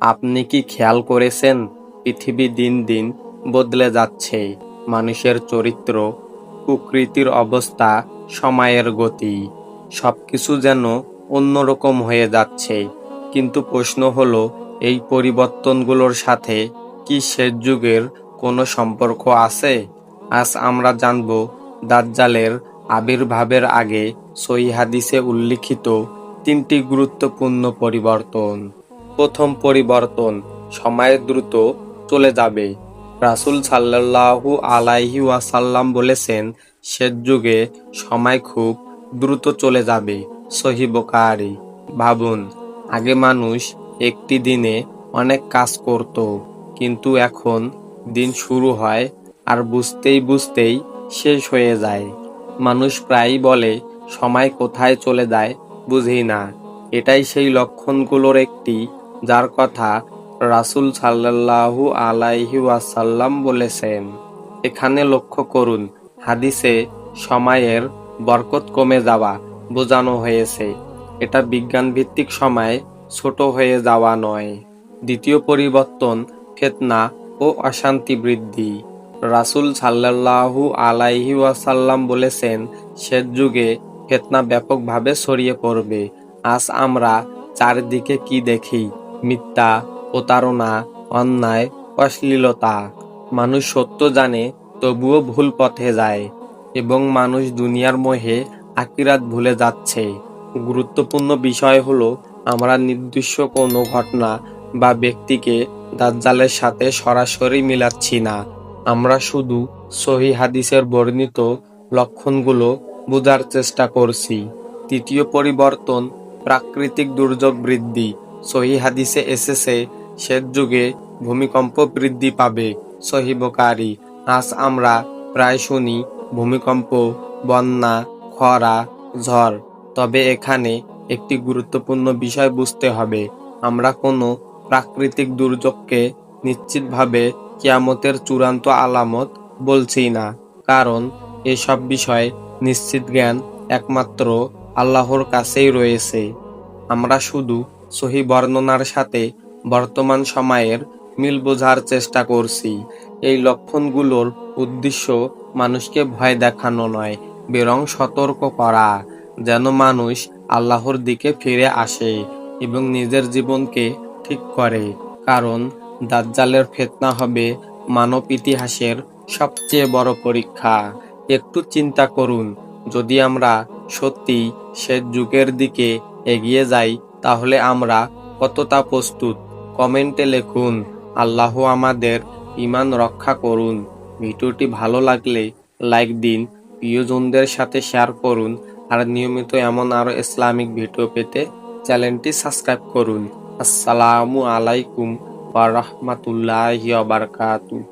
আপনি কি খেয়াল করেছেন, পৃথিবী দিন দিন বদলে যাচ্ছে? মানুষের চরিত্র, প্রকৃতির অবস্থা, সময়ের গতি, সবকিছু যেন অন্যরকম হয়ে যাচ্ছে। কিন্তু প্রশ্ন হলো, এই পরিবর্তনগুলোর সাথে কি শেষ যুগের কোনো সম্পর্ক আছে? আজ আমরা জানব দাজ্জালের আবির্ভাবের আগে সহিহ হাদিসে উল্লিখিত তিনটি গুরুত্বপূর্ণ পরিবর্তন। প্রথম পরিবর্তন, সময় দ্রুত চলে যাবে। রাসূল সাল্লাল্লাহু আলাইহি ওয়াসাল্লাম বলেছেন, শেষ যুগে সময় খুব দ্রুত চলে যাবে। সহিহ বুখারী। ভাবুন, আগে মানুষ একটি দিনে অনেক কাজ করত, কিন্তু এখন দিন শুরু হয় আর বুঝতেই বুঝতেই শেষ হয়ে যায়। মানুষ প্রায়ই বলে, সময় কোথায় চলে যায় বুঝি না। এটাই সেই লক্ষণগুলোর একটি, যার কথা রাসূল সাল্লাল্লাহু আলাইহি ওয়াসাল্লাম বলেছেন। এখানে লক্ষ্য করুন, হাদিসে সময়ের বরকত কমে যাওয়া বোঝানো হয়েছে। এটা বিজ্ঞানভিত্তিক সময় ছোট হয়ে যাওয়া নয়। দ্বিতীয় পরিবর্তন, ফিতনা ও অশান্তি বৃদ্ধি। রাসূল সাল্লাল্লাহু আলাইহি ওয়াসাল্লাম বলেছেন, শেষ যুগে ফিতনা ব্যাপকভাবে ছড়িয়ে পড়বে। আজ আমরা চারদিকে কি দেখি? মিথ্যা, প্রতারণা, অন্যায়, অশ্লীলতা। মানুষ সত্য জানে, তবুও ভুল পথে যায়, এবং মানুষ দুনিয়ার মোহে আখিরাত ভুলে যাচ্ছে। গুরুত্বপূর্ণ বিষয় হলো, আমরা নির্দিষ্ট কোনো ঘটনা বা ব্যক্তিকে দাজ্জালের সাথে সরাসরি মিলাচ্ছি না। আমরা শুধু সহিহ হাদিসের বর্ণিত লক্ষণগুলো বোঝার চেষ্টা করছি। তৃতীয় পরিবর্তন, প্রাকৃতিক দুর্যোগ বৃদ্ধি। সহিহ হাদিসে এসেছে, শেষ যুগে ভূমিকম্প বৃদ্ধি পাবে। সহিহ বুখারী। আজ আমরা প্রায় শুনি ভূমিকম্প, বন্যা, খরা, ঝড়। তবে এখানে একটি গুরুত্বপূর্ণ বিষয় বুঝতে হবে, আমরা কোনো প্রাকৃতিক দুর্যোগকে নিশ্চিতভাবে কিয়ামতের চূড়ান্ত আলামত বলছি না, কারণ এসব বিষয়ে নিশ্চিত জ্ঞান একমাত্র আল্লাহর কাছেই রয়েছে। আমরা শুধু সহিহ বর্ণনার সাথে বর্তমান সময়ের মিল বোঝার চেষ্টা করছি। এই লক্ষণগুলোর উদ্দেশ্য মানুষকে ভয় দেখানো নয়, বরং সতর্ক করা, যেন মানুষ আল্লাহর দিকে ফিরে আসে এবং নিজের জীবনকে ঠিক করে। কারণ দাজ্জালের ফিতনা হবে মানব ইতিহাসের সবচেয়ে বড় পরীক্ষা। একটু চিন্তা করুন, যদি আমরা সত্যি শেষ যুগের দিকে এগিয়ে যাই, তাহলে আমরা কতটা প্রস্তুত? কমেন্টে লিখুন। আল্লাহ আমাদের ঈমান রক্ষা করুন। ভিডিওটি ভালো লাগলে লাইক দিন, প্রিয়জনদের সাথে শেয়ার করুন, আর নিয়মিত এমন আরো ইসলামিক ভিডিও পেতে চ্যানেলটি সাবস্ক্রাইব করুন। আসসালামু আলাইকুম ওয়া রাহমাতুল্লাহি ওয়া বারাকাতুহু।